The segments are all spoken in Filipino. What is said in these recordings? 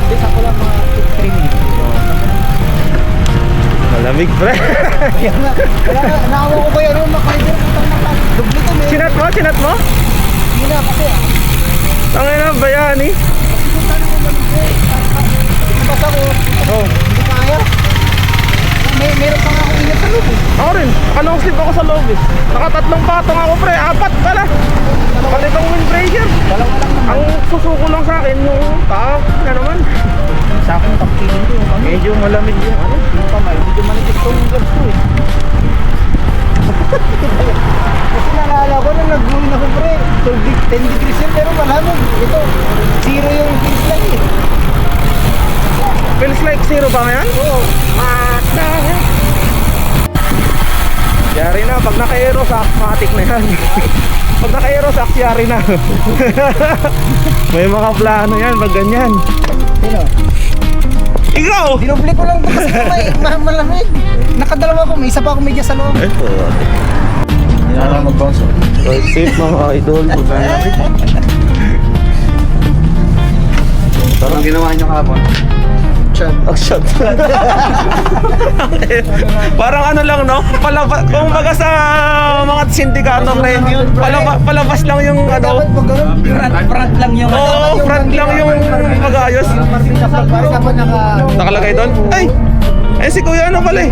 Bisa ko lang mga 3 minutes. Malamig pre. Kaya nga, naawa ko kaya rin makaider. Dubli to eh. Sinat mo? Sinat mo? Hindi na kasi Tangin na bayani. basta ko. Oh. Hindi kaya. Meron pa nga akong ingat sa loob eh. Ako rin, long sleeve ako sa loob eh. Nakatatlong patong ako pre, 4 pala. Palitong windbreaker. Dalawa lang naman. Ang susuko lang sa akin yung taak na naman. Sa akin top feeling ko yung kami. Medyo malamig yung ano. Yung kamay, medyo manipis ko yung gloves ko eh. Kasi naalala ko nung nag-growing ako pre, 10 degrees yun, pero malamig. Ito, 0 yung feels lang eh. Feels like 0 ba ngayon? Oo. Yari na, pag naka-aerosax, matik na yan. Pag naka-aerosax, yari na. May mga plano yan, pag ganyan. Sino? Ikaw! Dinubli ko lang kasi malamig. Nakadalawa ko, may isa pa ako media sa loob. Ito. Hindi na lang mag-bounce. Right safe mga idol. Parang ginawa niyo kahapon. Action. Parang ano lang no? Kung baga sa mga sindikato pre, palabas lang yung ano. Front lang yung Oo, front lang yung mag-ayos. Nakalagay doon? Ay! Eh si Kuya ano pala eh?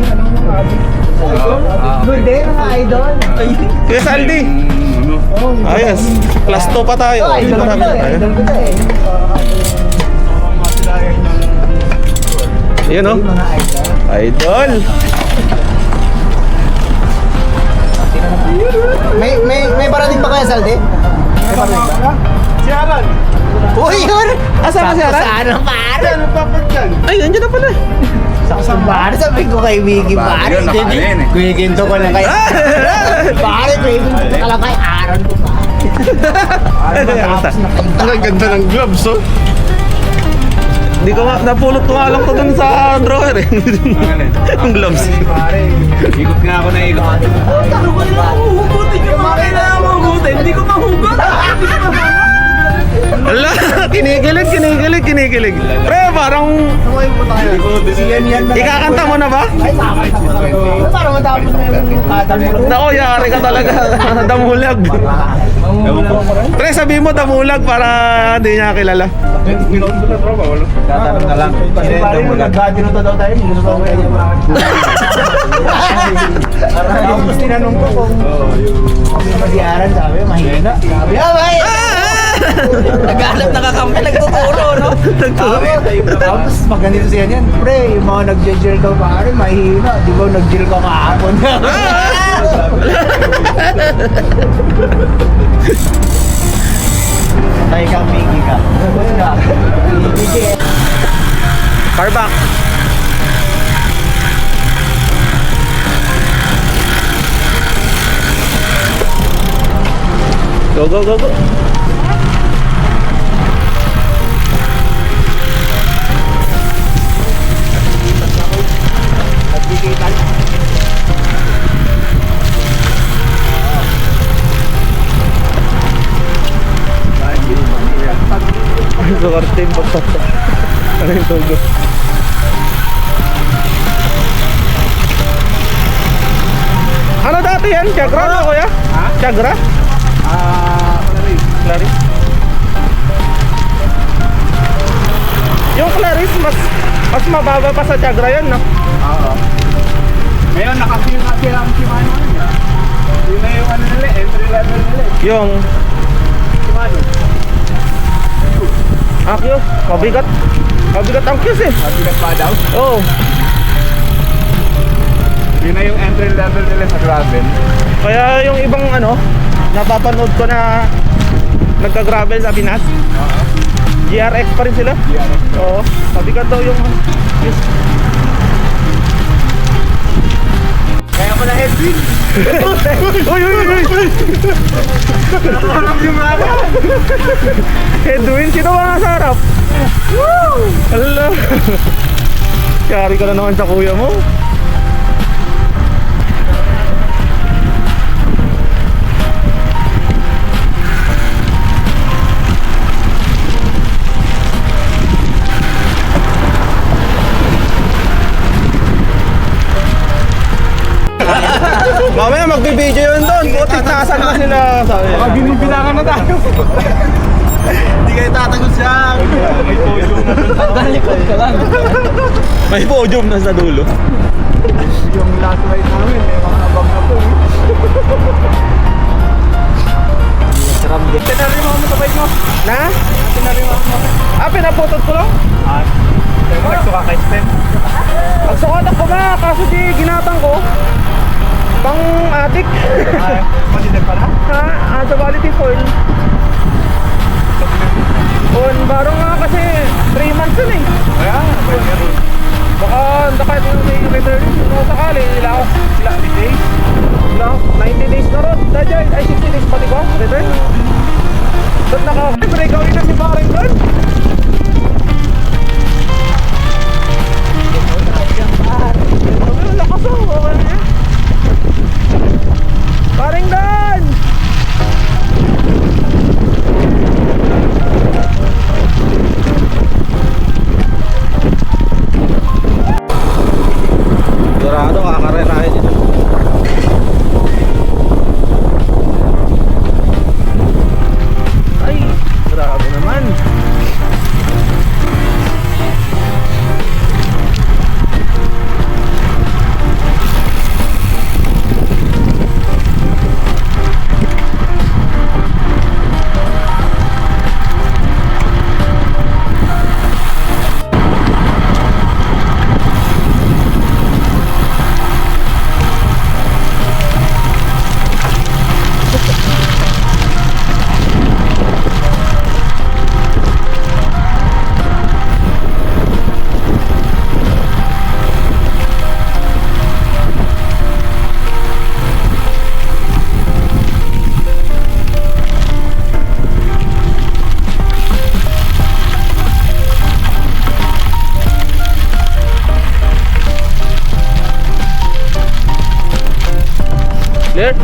Good day mga idol. Kuya Saldi. Ayos. Class 2 pa tayo. Idol ko to eh. Idol ko to eh. Yan o. Mga idol. Idol. May parating pa kaya Saldi? May parating pa? Si Alan! Uy yun! Asa ka si Aran? Sana pare! Ano papat yan? Ay, andyan na pala. Sa pare sabi ko kay Wiggy pare. Yun, nakalin eh. Kuyiginto ko lang kay pare, kuyiginto ko lang kay Aaron ko pare. Ang ganda ng gloves, oh. Hindi ko nga, napulot ko nga lang to dun sa drawer eh. Ang gloves. Pare, ikot nga ako na ikot. Taro ko lang huhugutin yung mga kailangan mahugutin. Hindi ko mahugot. Ala, kinikilig. Pre, parang ikakanta mo na ba? Ay, tama. Parang matapos na yung katamulag. Nako, yari ka talaga. Damulag. Pre, sabi mo damulag para hindi niya kilala. Pinoon ko na tropa, wala. Tatanong na lang. Kasi parang kung nagkadinuto daw tayo, hindi gusto ko kayo yung mga... Tapos tinanong ko kung may masiyaran, sabi, mahina. Sabi, may! Naghanap na kakampi, nagtuturo, no? Tapos pag ganito siya niyan, pre, yung mga nag-gel daw pare, mahina. Di ba nag-gel ka kahapon? Patay ka, Miggy ka. Car back. Go. Sukartim pagpapag. Ano yung tugo? Ano dati yan? Chagra na kuya? Ha? Chagra? Clarice. Clarice? Yung Clarice mas mababa pa sa Chagra yun, no? Oo. Ngayon, nakasira lang si Mano. Yun na yung ano nila, entry level nila. Yung Si Mano. Akyo, mabigat ang cuse eh. Mabigat pa daw. Oo. Yun na yung entry level nila sa gravel. Kaya yung ibang ano, napapanood ko na nagka-gravel sa Pinas. Oo. GRX pa rin sila. GRX. Oo, mabigat daw yung Kaya ko na headwind. Uy! Nakalap yung mga. Edwin, sino ba nasa harap? Woo! Hala! Kari ka na naman sa kuya mo. Asan na sila? Sabi. Baka binibilangan na tayo. Hindi kayo tatagos siya. May podium na dun sa Dalikod ka lang. May podium na sa dulo. yung last ride namin. May mga abang na po. Tinarima mo sa bike mo. Na? Tinarima mo. Pinaputod ko lang? Sa'yo mo nagsuka kay Stem. Nagsukatan ko na, kaso di ginatang ko. Pang adik. Malilag pala. Sa quality foil. Barong nga kasi 3 months yun eh. Kaya, pwede nga rin. Baka kahit may return kung sakali, ilang days? 90 days na ron. Dahil ay 60 days pa di ba? Return? Ba't naka-break out na si Paring doon? Ang lakas oh, okay na. Paring doon! Dorado, kakarenahin yun. Ay, grabe naman. Clear?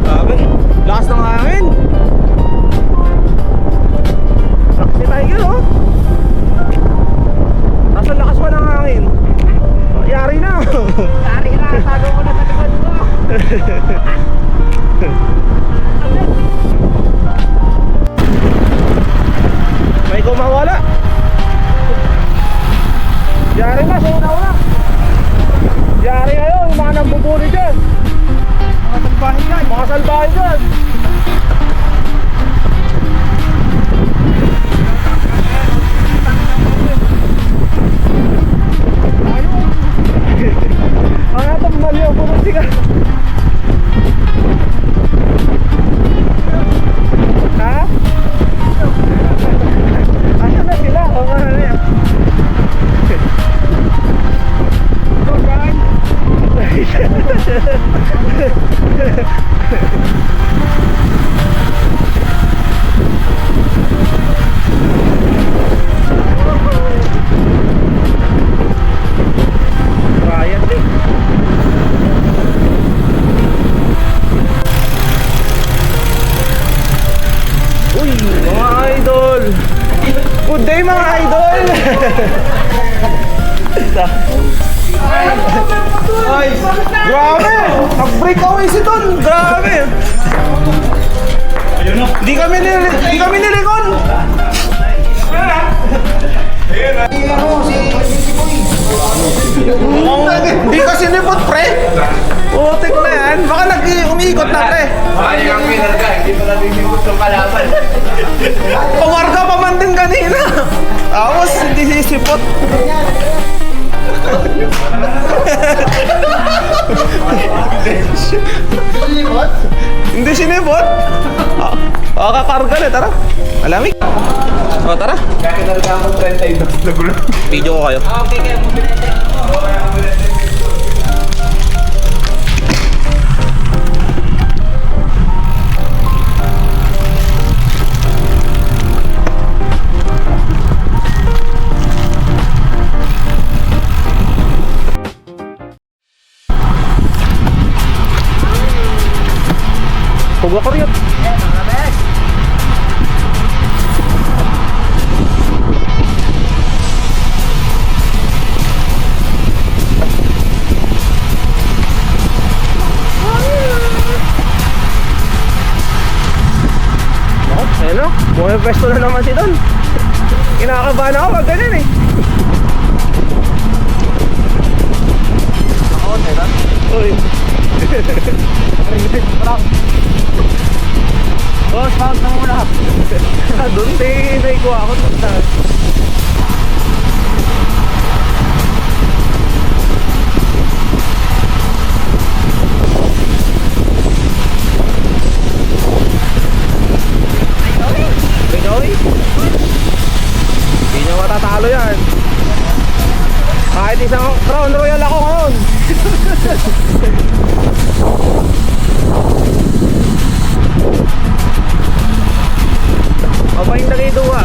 Grabe, lakas ng hangin. Sakti tiger oh. Nasa lakas pa ng hangin. Yari na. Tari na, tago ko na sa likod ko. May kumawala. Yari na, sa una-una. Yari na yun, yung mga nambubuli dyan. Mga salbahe yan. Mga salbahe dyan. Ang atang maliw, pumunti ka. Ha? Asan na sila? O nga na yan. Ryan din. Uy, mga idol. Good day mga idol. Ay, grabe! Nag-break away si Don! Grabe! Di kami nilikon! Hindi ka sinipot, pre! Putik na yan! Baka umiikot na, pre! Ay, ang pinarga. Hindi pa natin yung gustong kalaban. Pumarga pa man din kanina! Tapos, hindi sisipot! Hindi sinipot? Kakarga na, tara! Malamig! O, tara! Kaya kinarga ako 32 na gulo. Video ko kayo. Okay, kaya mo binete. Pagwa ko rin. Buhay pwesto na naman si Don. Kinakabahan ako pag ganyan eh. Ako, diba? Uy. Boss, pause na muna. Doon din, naikuha ako. Pinoy? Hindi nyo matatalo yan. Kahit isang Crown Royal ako ngayon. Mabayin na kayo duwa.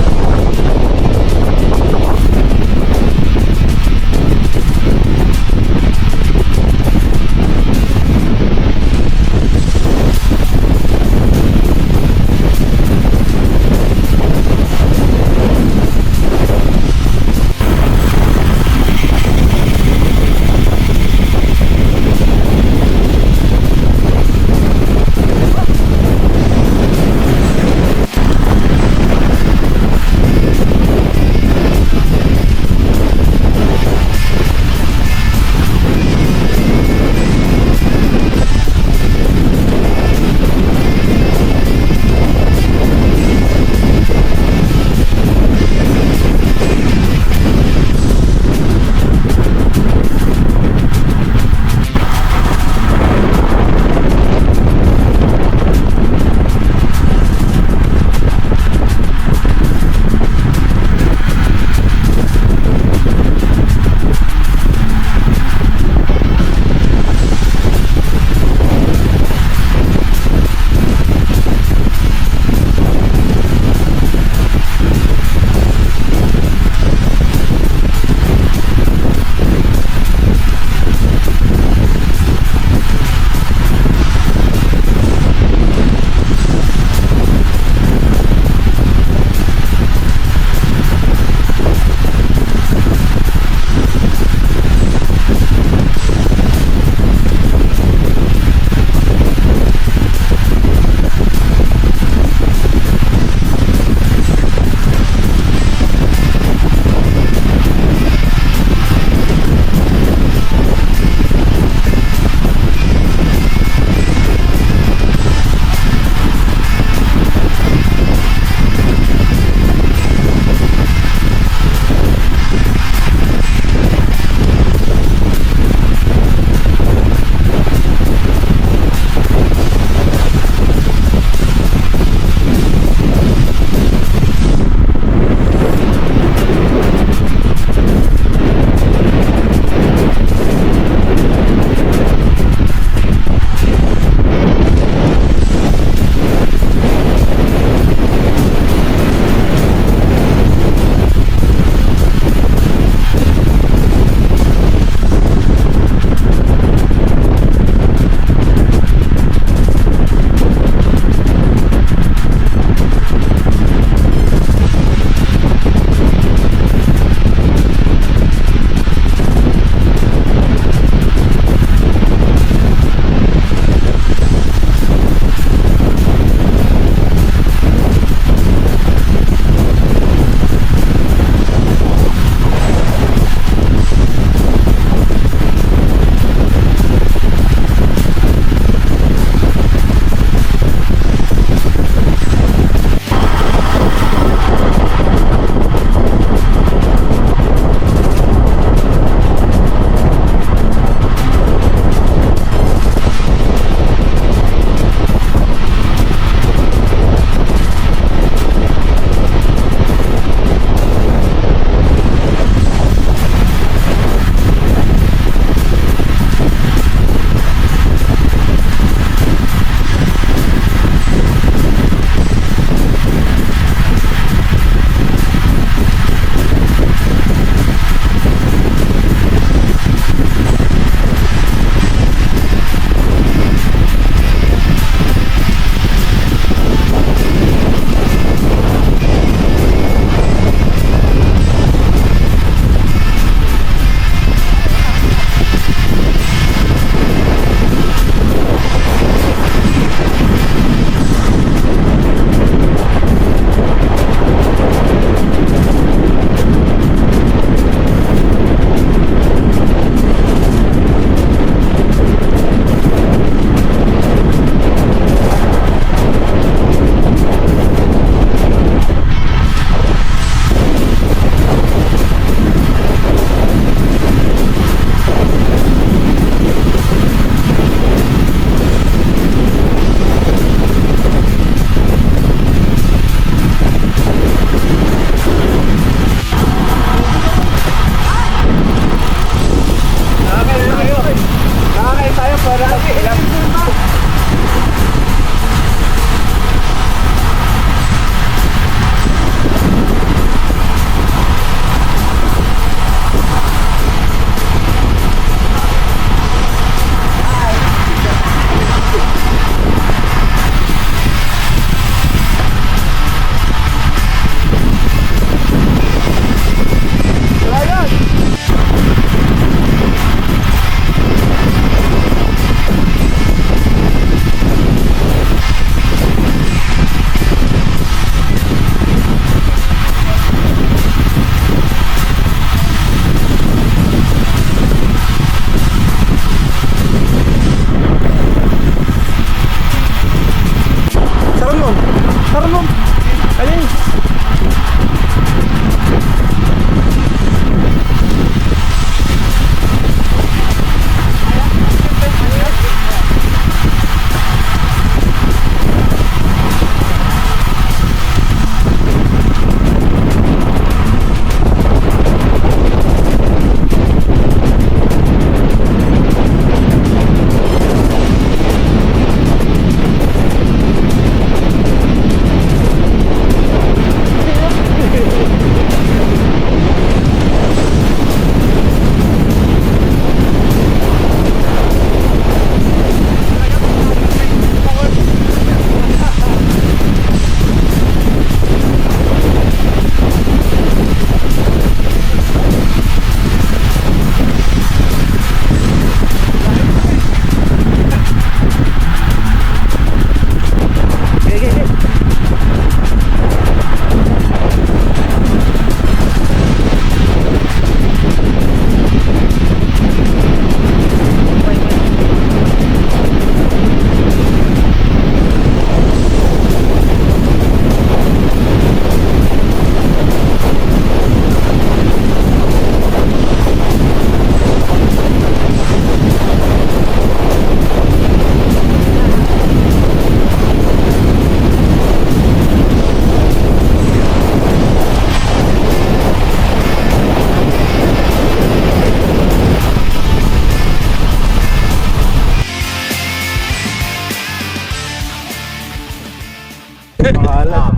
Pangalan.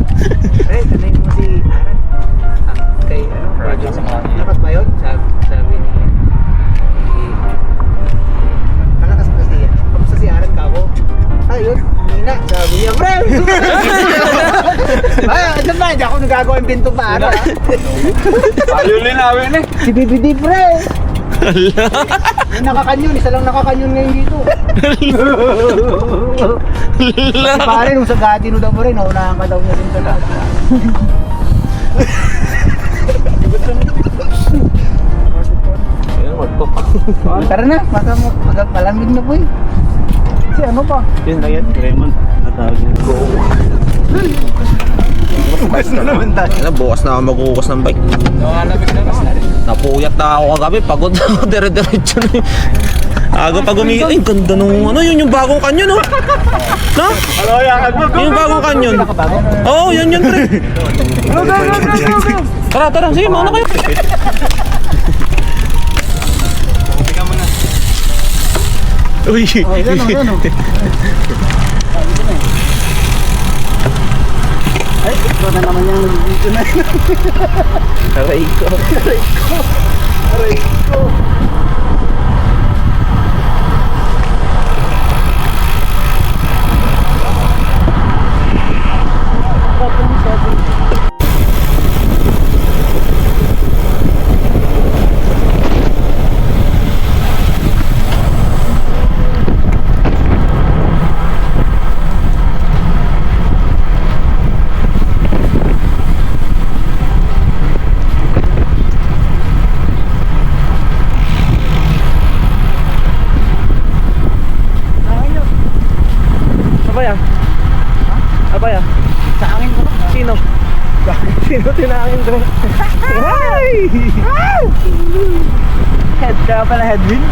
Tanay mo si Aran. Kay dapat ba yun? Sabi ni malakas ba siya? Kamusta si Aran kako? Ayun, Nina, sabi niya, pre! Ay, andyan ba? Hindi ako nagagawa yung pinto pa, ano? Ayaw linawin eh. Si BBD, pre! Yung nakakanyon, isa lang nakakanyon ngayon dito. Si pare, nung sa Gatino daw mo rin, naunahan ka daw niya rin talaga. Ayun, magtok. Tara na, malamig na po eh. Si ano pa? Yun lang yan, Raymond. Natawag niya. Mas na naman tayo. Ano, bukas na ako magkukas ng bike. Napuyat na ako kagabi, pagod na ako, dire-diretso na yun. Aga pag ay, ganda nung ano, yun yung bagong kanyon, no? No? Yun yung bagong kanyon. Oo, yan, pre. Tara, sige, mauna kayo. Uy. Ay, ito na naman yung video na yun. Aray ko. Aray ko. Abaya? Abaya? Sa akin ko. Sino? Sino tinangin ko? Ay! Head ka pala, headwind.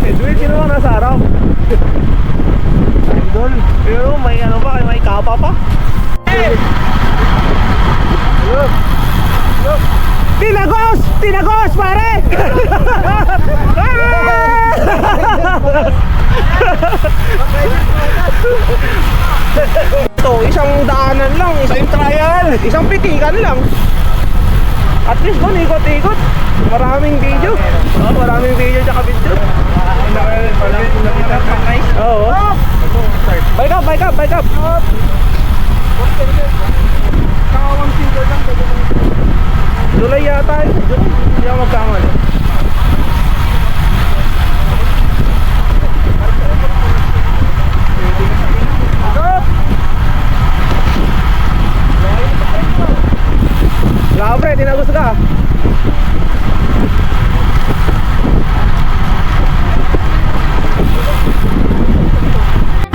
Edwin, sino bang nasa araw? Idol. Pero may ano pa, may kapa pa. Tinagos! Tinagos, pare! Ito, isang daanan lang, isang trial, isang pitikan lang. At least doon, ikot-ikot. Maraming video. Oh, maraming video tsaka video. Oo. Bike up, bike up, bike up. July yata eh. Hindi ako magkamali. Wala pre, tinagos ka.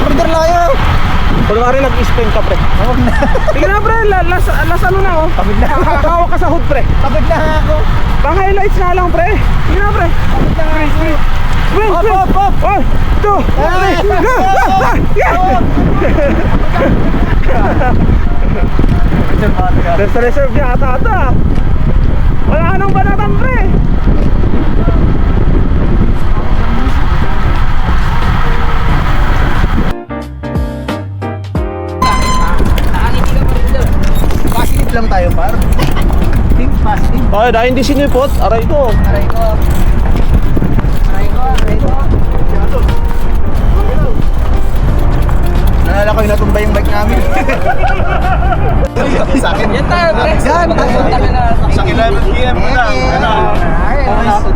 Order layo. Kunwari nag-spin ka pre. Sige na pre, last ano na oh. Pagod na. Hawak ka sa hood pre. Pagod na ako. Pang highlights na lang pre. Sige na pre. Pagod na ako. Sprint, Hop, sprint. hop, hop. 1, 2, 3, go! Yeah! Reserve niya ata ata. Wala nang banatan pre. Positive lang tayo, par. Think positive. Ay, dahil hindi sinipot. Aray ko. Aray ko. Aray ko, aray ko. Nalala ko yung natumba yung bike namin. Sa akin. Yan tayo, pre. Yan. Sa 11 PM mo lang.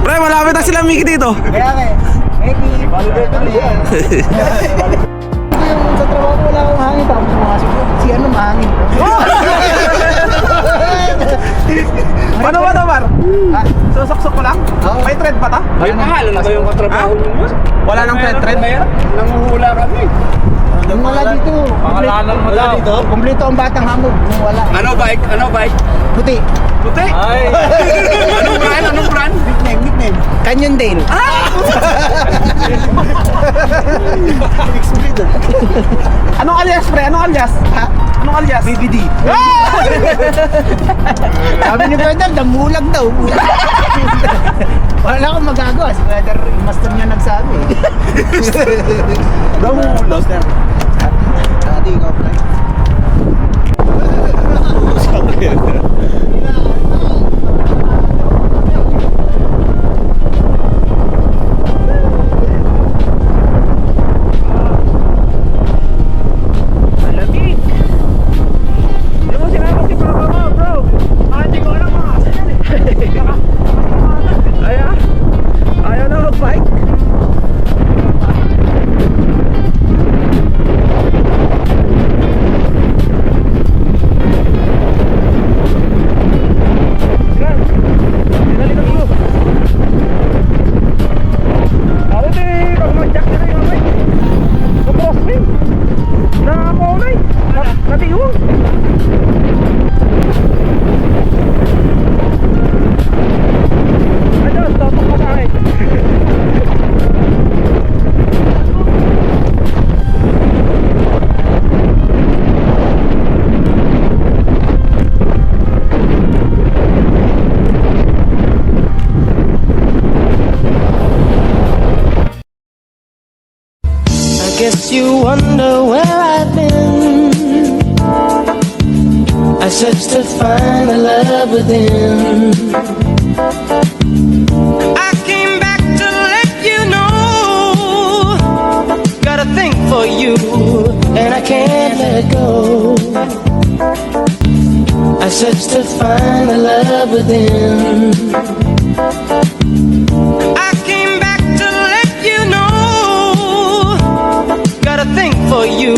Pre, malapit na sila Mickey dito. Kaya nga eh. Mickey. Validator yan. Yung sa trabaho ko wala akong hangin. Tapos sumasok ko. Si ano mahangin. Paano ba naman? Ah, Susok-sok ko lang? Oo. May thread pa ta? Ayun na, alam na ba yung katrabaho mo? Wala nang thread? Nanguhula kami. Nung wala dito. Pangalanan mo Wala daw. dito. Kumpleto ang batang hamog. Nung wala. Ano bike? Ano bike? Puti. Puti? Ay. Anong brand? Anong brand? Nickname, nickname. Canyon Dale. Anong alias pre? Anong alias? Ha? Anong alias? BBD. Sabi ni Brother, damulag daw. Wala akong magagawa. Si Brother, yung master niya nagsabi. Damulag. Dati ikaw, pre. Malamig. Hindi mo sinama si Papa mo, bro. Hindi ko alam mga asa yan eh. Ayaw na mag-bike. Yan. Dinalikan mo. Ako din, pag mag-jack nila yung amay. Mag-crosswing. Nakakulay. Natiwang. Ayun, totok ka sa akin. I guess you wonder where I've been. I searched to find the love within. I came back to let you know. Got a thing for you, and I can't let go. I searched to find the love within. I came back to let you know. Got a thing for you.